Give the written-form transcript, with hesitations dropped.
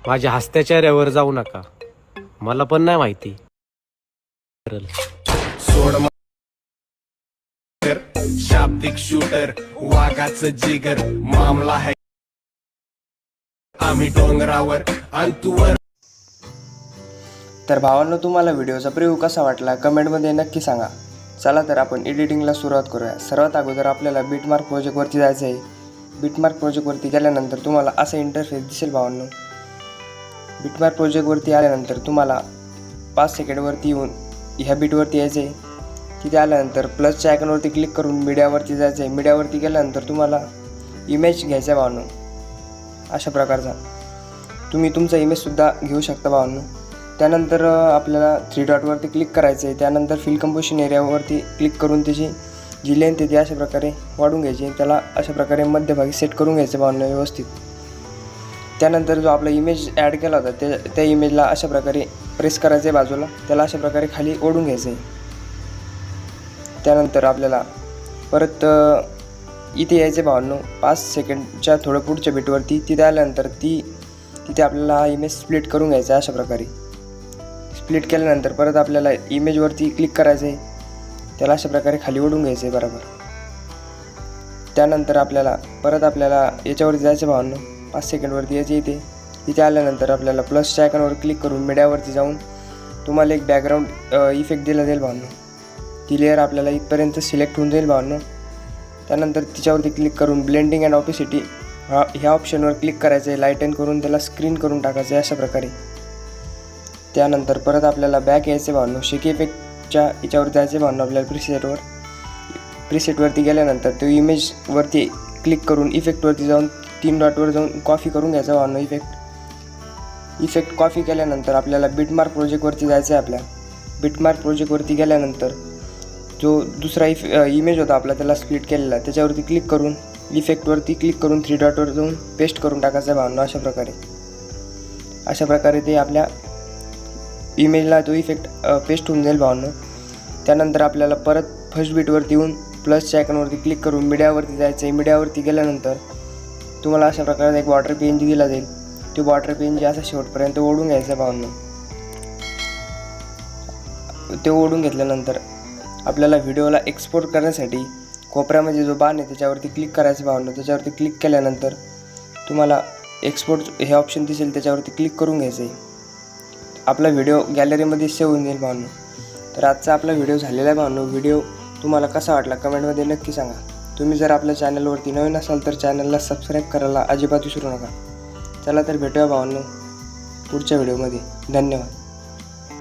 माझ्या हसत्या चेहऱ्यावर जाऊ नका, मला पण नाही माहिती. सोड शाब्दिक शूटर वाघाचं जिगर मामला है आम्ही डोंगरावर अंतुवर. तर भावांनो, तुम्हाला व्हिडिओचा प्रिव्ह्यू कसा वाटला कमेंटमध्ये नक्की सांगा. चला तर आपण एडिटिंगला सुरुवात करूया. सर्वात अगोदर आपल्याला बीटमार्क प्रोजेक्टवरती जायचं आहे. बीटमार्क प्रोजेक्टवरती गेल्यानंतर तुम्हाला असं इंटरफेस दिसेल भावांनो. बीटमार्क प्रोजेक्टवरती आल्यानंतर तुम्हाला 5 सेकंडवरती येऊन ह्या बीटवरती यायचं आहे. तिथे आल्यानंतर प्लसच्या आयकॉनवरती क्लिक करून मीडियावरती जायचं आहे. मीडियावरती गेल्यानंतर तुम्हाला इमेज घ्यायचा आहे भावांनो. अशा प्रकारचा तुम्ही तुमचा इमेजसुद्धा घेऊ शकता भावांनो. त्यानंतर आपल्याला 3 डॉटवरती क्लिक करायचं आहे. त्यानंतर फिल कंपोजिशन एरियावरती क्लिक करून त्याची जी लेंथ आहे ती अशा प्रकारे वाढून घ्यायची. त्याला अशा प्रकारे मध्यभागी सेट करून घ्यायचं भावांनो व्यवस्थित. त्यानंतर जो आपला इमेज ॲड केला होता त्या इमेजला अशा प्रकारे प्रेस करायचं आहे बाजूला. त्याला अशा प्रकारे खाली ओढून घ्यायचं आहे. त्यानंतर आपल्याला परत इथे यायचं भावांनो 5 सेकंडच्या थोडं पुढच्या बीटवरती. तिथे आल्यानंतर तिथे आपल्याला हा इमेज स्प्लिट करून घ्यायचा आहे. अशा प्रकारे स्प्लिट केल्यानंतर परत आपल्याला इमेजवरती क्लिक करायचं आहे. त्याला अशा प्रकारे खाली ओढून घ्यायचं आहे बरोबर. त्यानंतर आपल्याला याच्यावरती जायचं भावांनो 5 सेकंडवरती यायचे इथे आल्यानंतर आपल्याला प्लसच्या आयकॉनवर क्लिक करून मीडियावरती जाऊन तुम्हाला एक बॅकग्राऊंड इफेक्ट दिला जाईल भावांनो. ती लेअर आपल्याला इथपर्यंत सिलेक्ट होऊन जाईल भावांनो. त्यानंतर तिच्यावरती क्लिक करून ब्लेंडिंग अँड ऑपेसिटी ह्या ऑप्शनवर क्लिक करायचं आहे. लाईटन करून त्याला स्क्रीन करून टाकायचं आहे अशा प्रकारे. त्यानंतर परत आपल्याला बॅक यायचं भावांनो. शेकी इफेक्टच्या याच्यावर जायचं भावांनो आपल्याला प्रीसेटवरती गेल्यानंतर तो इमेजवरती क्लिक करून इफेक्टवरती जाऊन 3 डॉटवर जाऊन कॉपी करून घ्यायचा भावांनो इफेक्ट कॉपी केल्यानंतर आपल्याला बीटमार्क प्रोजेक्टवरती जायचं आहे. बीटमार्क प्रोजेक्टवरती गेल्यानंतर जो दुसरा इमेज होता आपला त्याला स्प्लिट केलेला त्याच्यावरती क्लिक करून इफेक्टवरती क्लिक करून 3 डॉटवर जाऊन पेस्ट करून टाकायचं आहे भावांनो अशा प्रकारे ते आपल्या इमेजला तो इफेक्ट पेस्ट होऊन जाईल भावांनो. त्यानंतर आपल्याला परत फर्स्ट बीटवरती येऊन प्लसच्या आयकॉनवरती क्लिक करून मीडियावरती जायचं आहे. मीडियावरती गेल्यानंतर तुम्हाला अशा प्रकारे एक वॉटर PNG दिला जाईल. तो वॉटर PNG असा शेवटपर्यंत ओढून घ्यायचा भावांनो. ते ओढून घेतल्यानंतर आपल्याला व्हिडिओला एक्सपोर्ट करण्यासाठी कोपऱ्यामध्ये जो बाण आहे त्याच्यावरती क्लिक करायचं भावांनो. त्याच्यावरती क्लिक केल्यानंतर तुम्हाला एक्सपोर्ट हे ऑप्शन दिसेल त्याच्यावरती क्लिक करून घ्यायचं आहे. आपला व्हिडिओ गॅलरीमध्ये सेव्ह होऊन जाईल भावांनो. तर आजचा आपला व्हिडिओ झालेला आहे भावांनो. व्हिडिओ तुम्हाला कसा वाटला कमेंटमध्ये नक्की सांगा. तुम्ही जर आपल्या चॅनलवरती नवीन असाल तर चॅनलला सबस्क्राईब करायला अजिबात विसरू नका. चला तर भेटूया भावांनो पुढच्या व्हिडिओमध्ये. धन्यवाद.